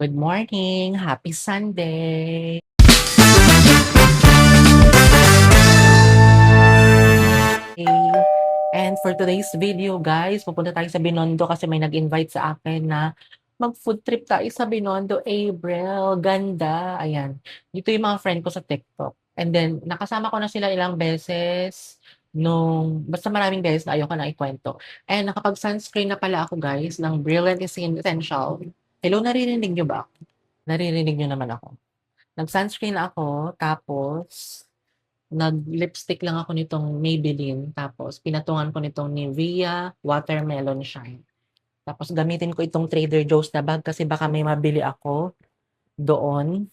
Good morning! Happy Sunday! And for today's video guys, pupunta tayo sa Binondo kasi may nag-invite sa akin na mag-food trip tayo sa Binondo, April. Ganda! Ayan. Dito yung mga friend ko sa TikTok. And then, nakasama ko na sila ilang beses basta maraming beses na ayoko na ikwento. And nakapag-sunscreen na pala ako guys ng Brilliant Skin Essential. Hello, naririnig nyo ba? Naririnig nyo naman ako. Nag-sunscreen ako, tapos nag-lipstick lang ako nitong Maybelline, tapos pinatungan ko nitong Nivea Watermelon Shine. Tapos gamitin ko itong Trader Joe's na bag kasi baka may mabili ako doon.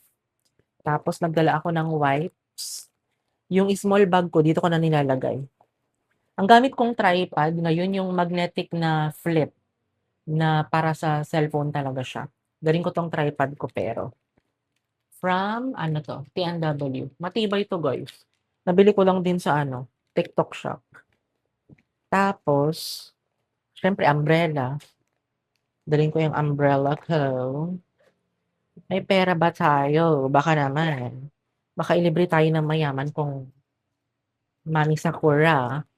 Tapos nagdala ako ng wipes. Yung small bag ko, dito ko na nilalagay. Ang gamit kong tripod, ngayon yung magnetic na flip na para sa cellphone talaga siya. Galing ko tong tripod ko pero. From, ano to, TNW. Matibay to guys. Nabili ko lang din sa TikTok shop. Tapos, syempre umbrella. Dalhin ko yung umbrella ko. May pera ba tayo? Baka naman. Baka ilibre tayo ng mayaman kung Mami Sakura.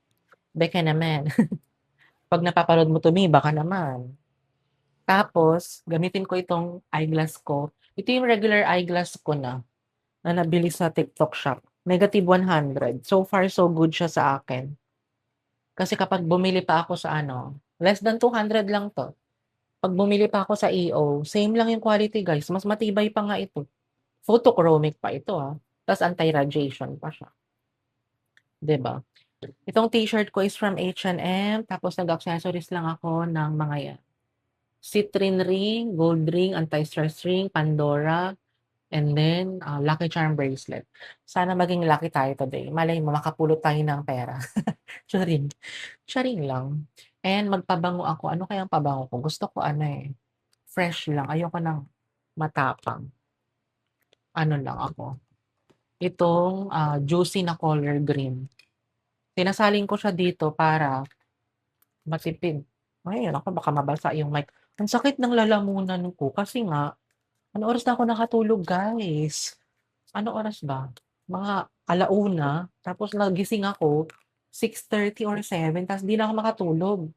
Beka naman. Pag napapanood mo to me, baka naman. Tapos, gamitin ko itong eyeglass ko. Ito yung regular eyeglass ko na nabili sa TikTok shop. Negative 100. So far, so good siya sa akin. Kasi kapag bumili pa ako sa less than 200 lang to. Pag bumili pa ako sa EO, same lang yung quality guys. Mas matibay pa nga ito. Photochromic pa ito Tapos anti-radiation pa siya. 'Di ba? Itong t-shirt ko is from H&M. Tapos nag-accessories lang ako ng mga yan. Citrine ring, gold ring, anti-stress ring, Pandora, and then Lucky Charm bracelet. Sana maging lucky tayo today. Malay mo, makapulot tayo ng pera. Charing. Charing lang. And magpabango ako. Ano kayang pabango ko? Gusto ko fresh lang. Ayoko ng matapang. Ano lang ako. Itong juicy na color green. Sinasalin ko siya dito para matipid. Ay, ako baka mabasa yung mic. Ang sakit ng lalamunan ko kasi nga, ano oras na ako nakatulog guys? Ano oras ba? Mga 1:00, tapos nagising ako 6:30 or 7, tapos di na ako makatulog.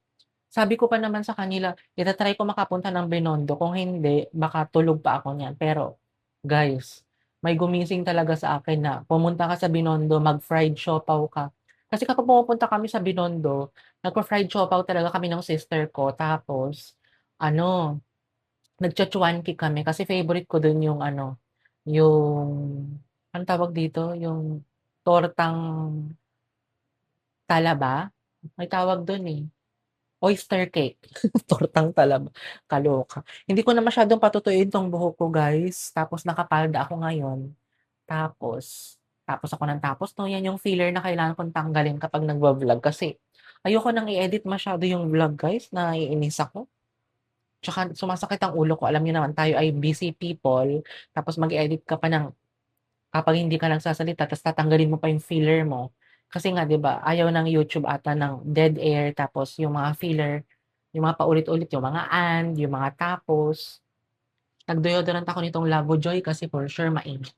Sabi ko pa naman sa kanila, ita-try ko makapunta ng Binondo, kung hindi, baka tulog pa ako niyan. Pero, guys, may gumising talaga sa akin na pumunta ka sa Binondo, mag-fried siopaw ka. Kasi kapag pumupunta kami sa Binondo, nagpa-fried siopaw talaga kami ng sister ko. Tapos, nagcha-chunky kami kasi favorite ko dun yung yung, anong tawag dito? Yung tortang talaba? May tawag dun eh. Oyster cake. Tortang talaba, kaloka. Hindi ko na masyadong patutuyuin 'tong buhok ko, guys. Tapos nakapalda ako ngayon. Tapos ako ng tapos 'no, 'yan yung filler na kailangan kong tanggalin kapag nagva-vlog kasi ayoko nang i-edit masyado yung vlog, guys, naiinis ako. Tsaka sumasakit ang ulo ko. Alam niyo naman tayo ay busy people, tapos mag-edit ka pa ng kapag hindi ka nagsasalita tapos tatanggalin mo pa yung filler mo. Kasi nga 'di ba, ayaw ng YouTube ata ng dead air tapos yung mga filler, yung mga paulit-ulit, yung mga and, yung mga tapos. Nag-deodorant ako nitong Labo Joy kasi for sure mainit.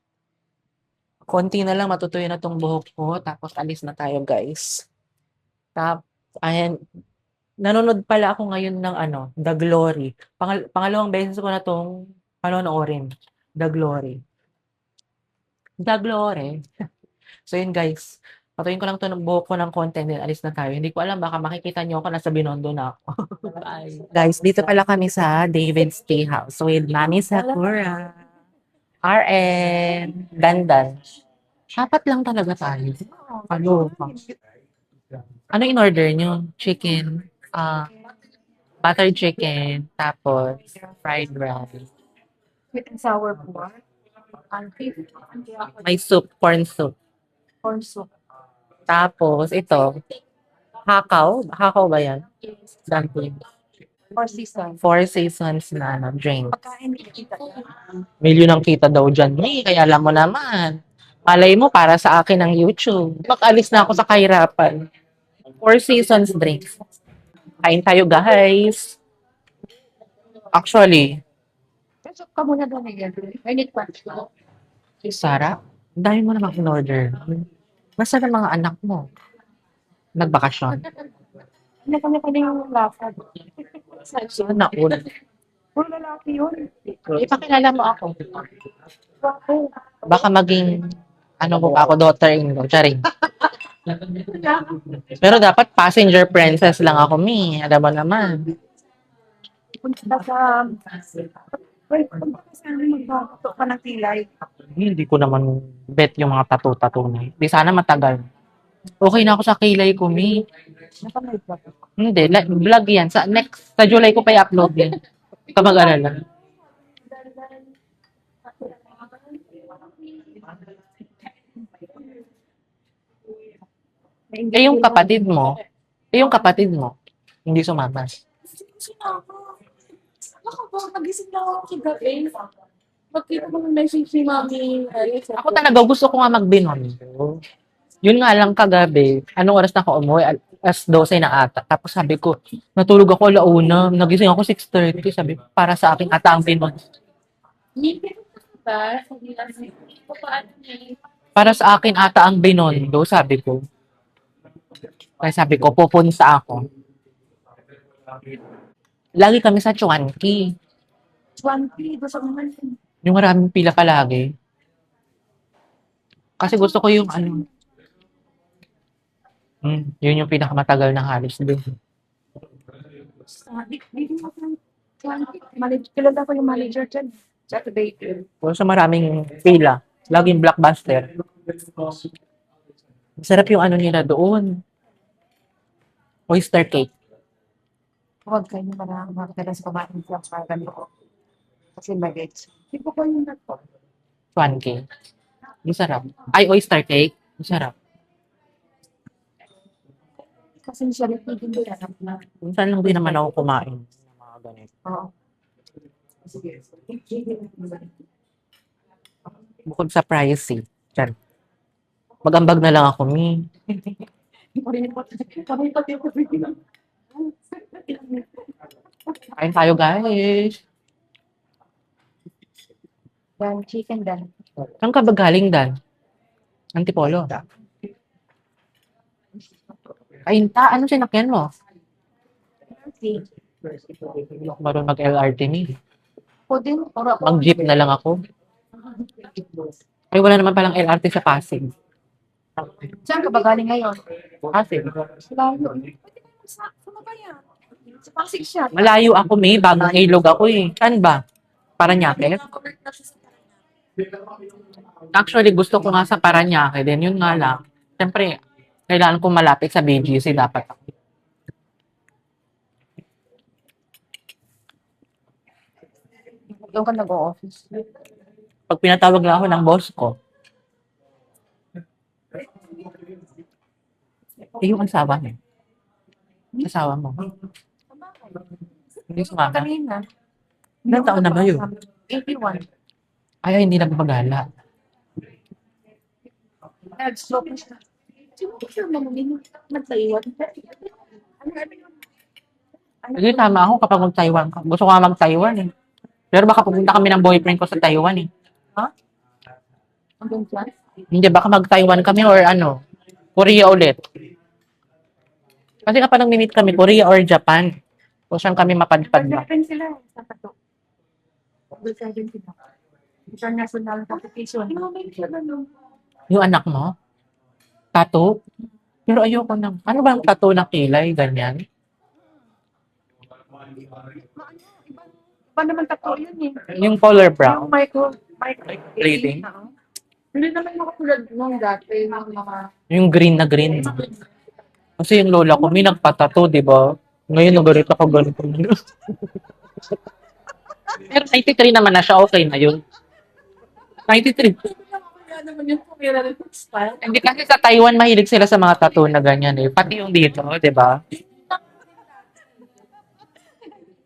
Konti na lang matutuyo na 'tong buhok ko tapos alis na tayo guys. Ayan, nanonood pala ako ngayon ng The Glory. Pangalawang beses ko na 'tong panonoorin, The Glory. The Glory. So yun guys, patuloyin ko lang 'to ng buhok ko ng konti and then alis na tayo. Hindi ko alam baka makikita niyo ako nasa Binondo na ako. Bye. Guys, dito pala kami sa David's Steakhouse with Mami Sakura, RM, Dandan. Apat lang talaga tayo. Kaloka. Ano in-order niyo? Chicken, butter chicken, tapos fried rice. Sweet and sour pork, and beef, May soup, corn soup. corn soup, Tapos ito, hakaw. Hakaw ba yan? Dumpling. or season. Four seasons na drink. Pagkain kita ka. Milyon ang kita daw dyan. Kaya alam mo naman. Malay mo para sa akin ang YouTube. Mag-alis na ako sa kahirapan. Four seasons drinks. Kain tayo guys. Actually, ka muna doon yan. I need punch. Sarap. Ang dami mo namang in-order. Basta ng mga anak mo. Nagbakasyon. Ano kanya pa yung lapad? Sana all. Puro lalaki yun. Ipakilala mo ako. Wow. Baka maging, ano mo pa ako, daughter-in-law. Charing. Pero dapat passenger princess lang ako, mi. Alam mo naman. Punta sa... Wait, punta ka sa magbabato ka ng kilay. Hindi ko naman bet yung mga tattoo-tattoo na. Di sana matagal. Okay na ako sa kilay ko, mi. Napanood ba? Hindi, vlog yan. Sa July ko pa i-upload yan. Huwag ka mag-alala. Yung kapatid mo, hindi sumama. Ako ba, nagising lang ako kagabi. Pagkita ko ng message ni Mami, Ako talaga gusto ko nga magbinon. Yun nga lang kagabi, anong oras na ako umuwi? Alas 12 na ata. Tapos sabi ko, natulog ako alauna, nagising ako 6:30. Sabi ko, para sa akin ata ang binon. ba? Sabi lang, paano niya? Para sa akin ata ang binondo, sabi ko. Kaya sabi ko, pupunta ako. Lagi kami sa Chuanki. 20, gusto ko naman. Yung maraming pila palagi. Kasi gusto ko yung ano. Yun yung pinakamatagal na halos doon. Hindi mo ko 20. Kilala ko yung manager dyan. Sa Baker. Kung sa maraming pila, laging blockbuster. Masarap yung ano nila doon. Oyster cake. Huwag kayo na makalas kumain sa parang ko. Kasi bagets. Hindi ko yung nato. Chuanki. Masarap. Ay, oyster cake. Masarap. Kasi siya rin hindi na. Minsan lang din naman ako kumain ng mga ganito. Oo. Sige. Bukod sa pricey. Diyan. Mag-ambag na lang ako, mi. Kami pati ako bigyan. Kain tayo, guys. Dan, chicken dan. Saan ka ba galing, Dan? Antipolo. Kainta, anong sinakyan mo? Okay. Hindi ako marunong mag-LRT, mi. O din, ora ko. Mag-jeep na lang ako. Ay, wala naman palang LRT sa Pasig. Saan ka ba galing ngayon? Pasig. Layo. Pwede naman sa Mabaya. Sa Pasig siya. Malayo ako, mi. Bagong ilog ako, eh. Saan ba? Paranaque? Actually, gusto ko nga sa Paranaque. Then, yun nga lang. Siyempre, kailangan ko malapit sa BGC dapat ako. Doon ka nag-o-office. Pag pinatawag lang ako ng boss ko, yung asawa mo. Asawa mo. Hindi sumama. Kanina. Ilang taon na ba yun? 81. Ay, hindi na gumagala. Nag-stroke na siya. Siguro siya mamulin. Nag-Taiwan. Hindi, tama ako kapag mag-Taiwan ka. Gusto ko nga mag-Taiwan eh. Pero baka pupunta kami ng boyfriend ko sa Taiwan eh. Hanggang siya? Hindi, baka mag-Taiwan kami or ano, Korea ulit. Kasi kapag nag-meet kami, Korea or Japan. O saan kami mapadpad na. Nag-friend sila sa Tato. Nag-friend sila. International competition. Yung anak mo? Tattoo? Pero ayoko na. Ano ba ang tattoo na kilay? Ganyan? Iba naman tato yun eh. Yung color Yung brown? micro Bleeding? Hindi naman makatulad nung dati ng mga Yung green na green. Kasi yung lola ko, may nagpatato, di ba? Ngayon, nagarit ako ganito. Pero 93 naman na siya, okay na yun. 93. naman yung pumira rin ng style. Hindi kasi sa Taiwan, mahilig sila sa mga tattoo na ganyan eh. Pati yung dito, di ba?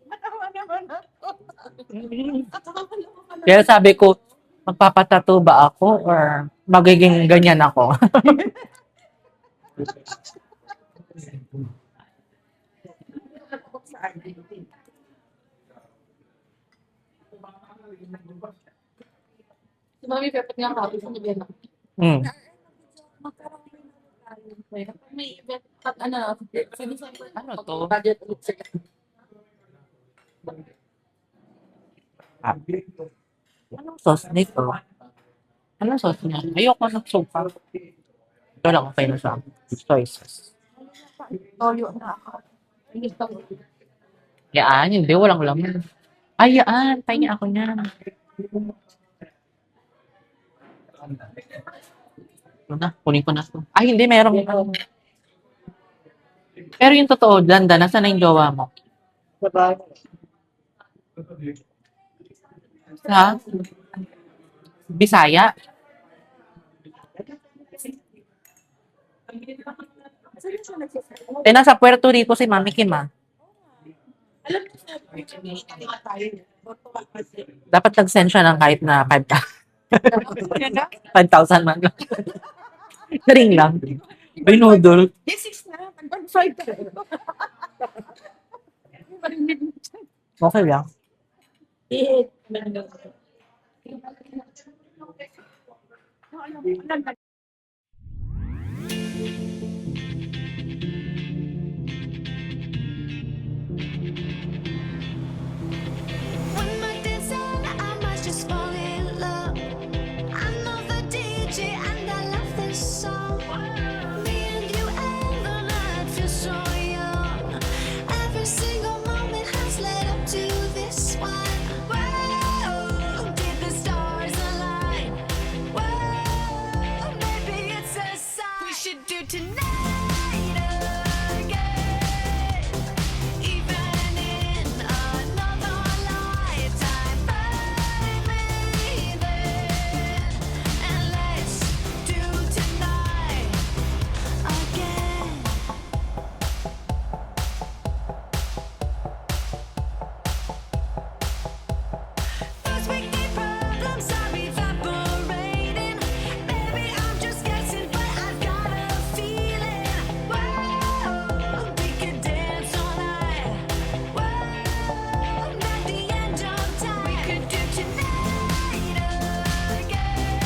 Matawa naman ako. Kaya sabi ko, magpapatato ba ako or magiging ganyan ako? Si Mami Pepet nga kami sa Nabela. Hmm. May event, pag ano, sa December, Ano to? budget ulit sila. Ah, anong sauce nito? Anong sauce niya? Ayoko ng sopa. Ito lang okay na siya. Soy sauce. Toyo na ako. Hindi pa. Yan, hindi. Walang laman. Ay, yan. Pahingi ako niyan. Ito na. Kunin ko na ito. Ay, hindi. Merong. Pero yung totoo, Danda, nasa na yung jowa mo? Sa Bisaya? Eh, nasa Puerto Rico si Mami Kim, ah. Dapat nag-send siya ng kahit na 5,000 man lang. Ring lang. Binudol. Yes, 6 na. 1.5 tayo. Okay lang. When my days end, I might just fall in love. I know the DJ and I love this song. Me and you and the night feels so young. Every single moment has led up to this one. Whoa, did the stars align? Whoa, maybe it's a sign. We should do tonight again. Even in another lifetime, find me there, and let's do tonight again. Those wicked problems are evaporating. Baby, I'm just guessing, but I've got a feeling. Whoa, we could dance all night. Whoa, not the end of time. We could do tonight again.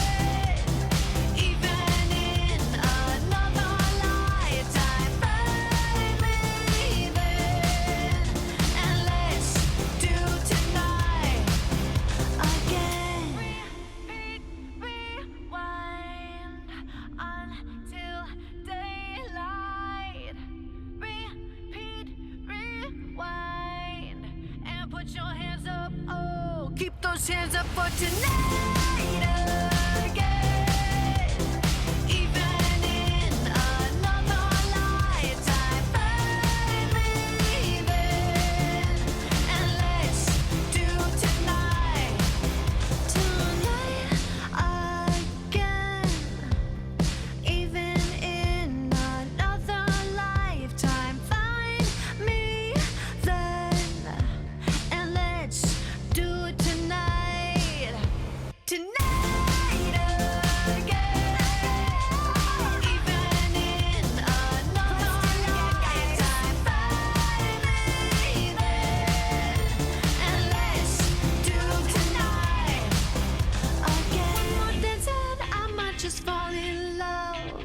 Even in another lifetime, find me there, and let's do tonight again. Rewind until daylight. Repeat, rewind, and put your hands up. Oh, keep those hands up for tonight again. Even in another lifetime, find me there, and let's do tonight again. Even in another lifetime, find me then, and let's do it tonight. Tonight again. Even in another lifetime, find me there, and let's do tonight again. One more dance and I might just fall in love.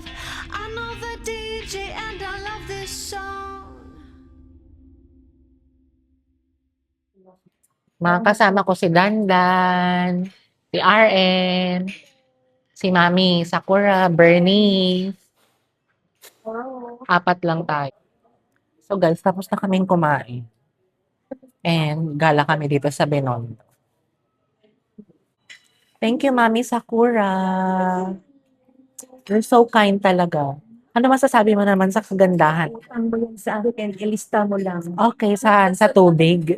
I know the DJ and I love this song. Mga kasama ko si Dandan, si RN, si Mami Sakura, Bernie. Apat lang tayo. So guys, tapos na kaming kumain. And gala kami dito sa Binondo. Thank you, Mami Sakura. You're so kind talaga. Ano masasabi mo naman sa kagandahan? Ang mo yan sa akin, ilista mo lang. Okay, saan? Sa tubig.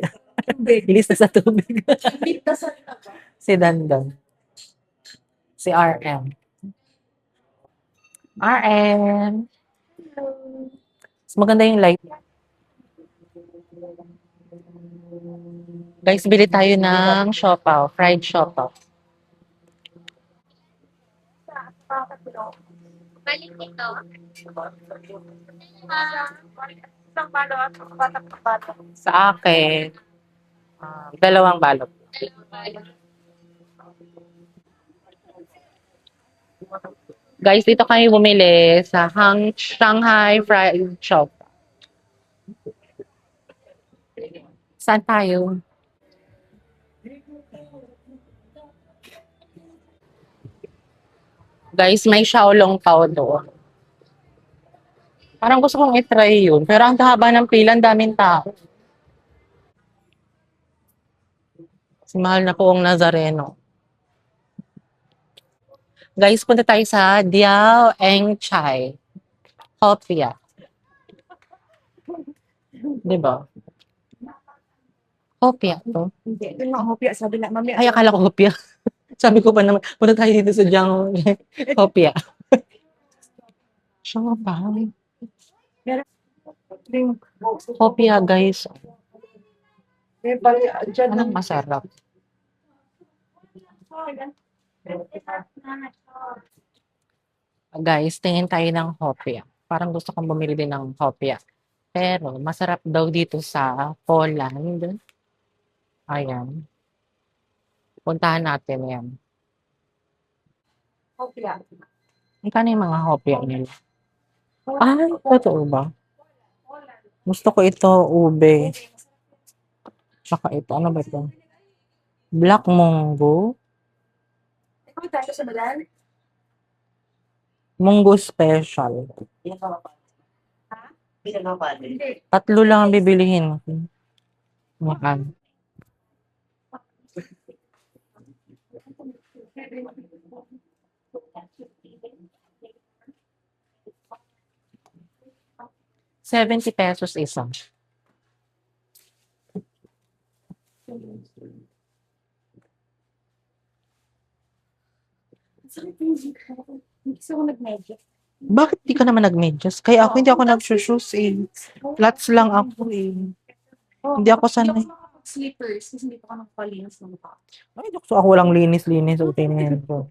Lista sa tubig. Ilista sa ba? Si Dandan. Si RM. RM. Mas maganda yung light. Guys, bili tayo ng siopaw. Fried siopaw. Balik ito. Isang balot, batak. Sa akin, dalawang balot. Dalawang balot. Guys, dito kayo bumili sa Shanghai Fried Shop. Saan tayo? Guys, may Xiaolong Pao doon. Parang gusto kong i-try yun. Pero ang haba ng pila, ang daming tao. Si mahal na poong Nazareno. Guys, punta tayo sa Diao Eng Chai. Hopia. Diba? Hopia to. Hindi, ito nga hopya, sabi na, mami, Ay, akala ko Hopia. Sabi ko pa naman, punta tayo dito sa Diao Hopia. Siya ba? Hopia, guys. Anong masarap? Guys, tingin tayo ng hopia. Parang gusto kong bumili din ng hopia. Pero, masarap daw dito sa Poland. Ayan. Puntahan natin yan. hopya. Magkano yung mga hopia nila? Ay, totoo ba? Gusto ko ito, ube. Tsaka ito, ano ba ito? Black Mongo. Ikaw tayo sa balan? Mongo Special. Hindi. Tatlo lang ang bibilihin. Makan. ₱70 isa. Gusto ko nag-medyo. Bakit di ka naman nag-medyas? Kaya ako, hindi ako nag-shoes eh. Flats lang ako eh. Hindi ako sanay. Slippers, kasi hindi pa ako nakapalinis ng mukha. Ay, gusto ako walang linis-linis. O tingin ko.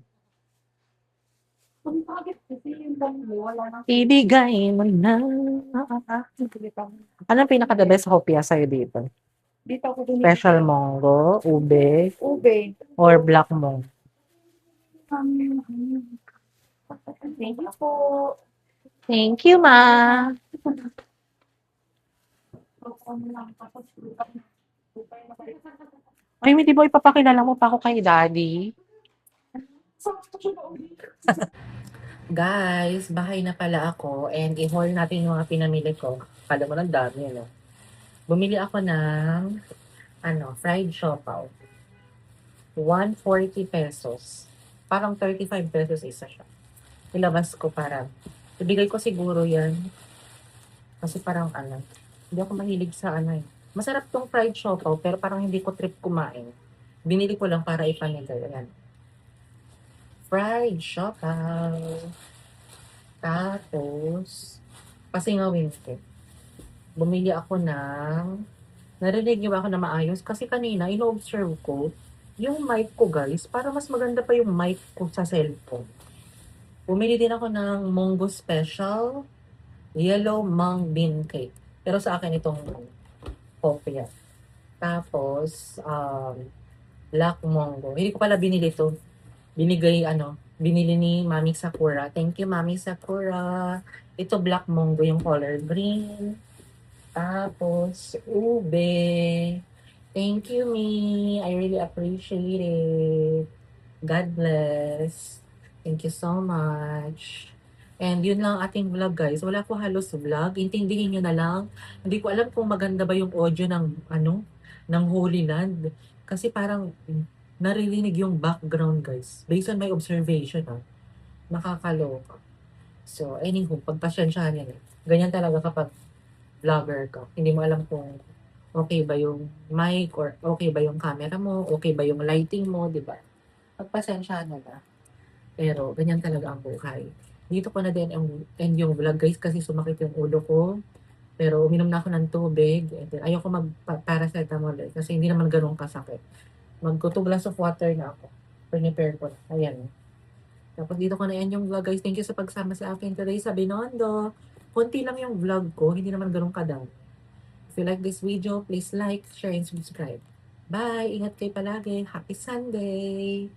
Kung bakit kasi yung dami, wala nang Ibigay mo na. Anong pinaka-the best hopia sa'yo dito? Dito ako bumili. Special Mongo, ube, Ube. or Black Mongo? Thank you po. Thank you, ma. Ay, hindi ba ipapakilala mo pa ako kay daddy? Guys, bahay na pala ako and i-haul natin yung mga pinamili ko. Kala mo ng dami, no? Bumili ako ng fried siopaw. ₱140. Parang ₱35 isa siya. Ilabas ko para, ibigay ko siguro yan. Kasi parang hindi ako mahilig sa eh. Masarap tong fried siopaw pero parang hindi ko trip kumain. Binili ko lang para ipamigay. Ayan. Fried siopaw. Tapos, pasingawin ko. Bumili ako narinig niyo ba ako na maayos? Kasi kanina, ino-observe ko, yung mic ko guys, para mas maganda pa yung mic ko sa cellphone. Bumili din ako ng Mongo Special Yellow Mung Bean Cake. Pero sa akin itong hopia. Tapos, Black Mongo. Hindi ko pala binili ito. Binili ni Mami Sakura. Thank you, Mami Sakura. Ito, Black Mongo, yung color green. Tapos, ube. Thank you, me. I really appreciate it. God bless. Thank you so much. And yun lang ating vlog, guys. Wala ko halos vlog. Intindihin nyo na lang. Hindi ko alam kung maganda ba yung audio ng Holy Land. Kasi parang naririnig yung background, guys. Based on my observation, nakakaloka. So, anywho, pagpasensyahan yan. Ganyan talaga kapag vlogger ka. Hindi mo alam kung okay ba yung mic or okay ba yung camera mo, okay ba yung lighting mo, di ba? Pagpasensyahan na na. Pero, ganyan talaga ang buhay. Dito ko na din end yung vlog, guys, kasi sumakit yung ulo ko. Pero, uminom na ako ng tubig. And then, ayoko mag-paracetamol kasi hindi naman ganun kasakit. Mag-2 glass of water na ako. Prepare ko na. Ayan. Tapos dito ko na end yung vlog, guys. Thank you sa pagsama sa akin today sa Binondo. Konti lang yung vlog ko. Hindi naman ganun kadami. If you like this video, please like, share, and subscribe. Bye! Ingat kayo palagi. Happy Sunday!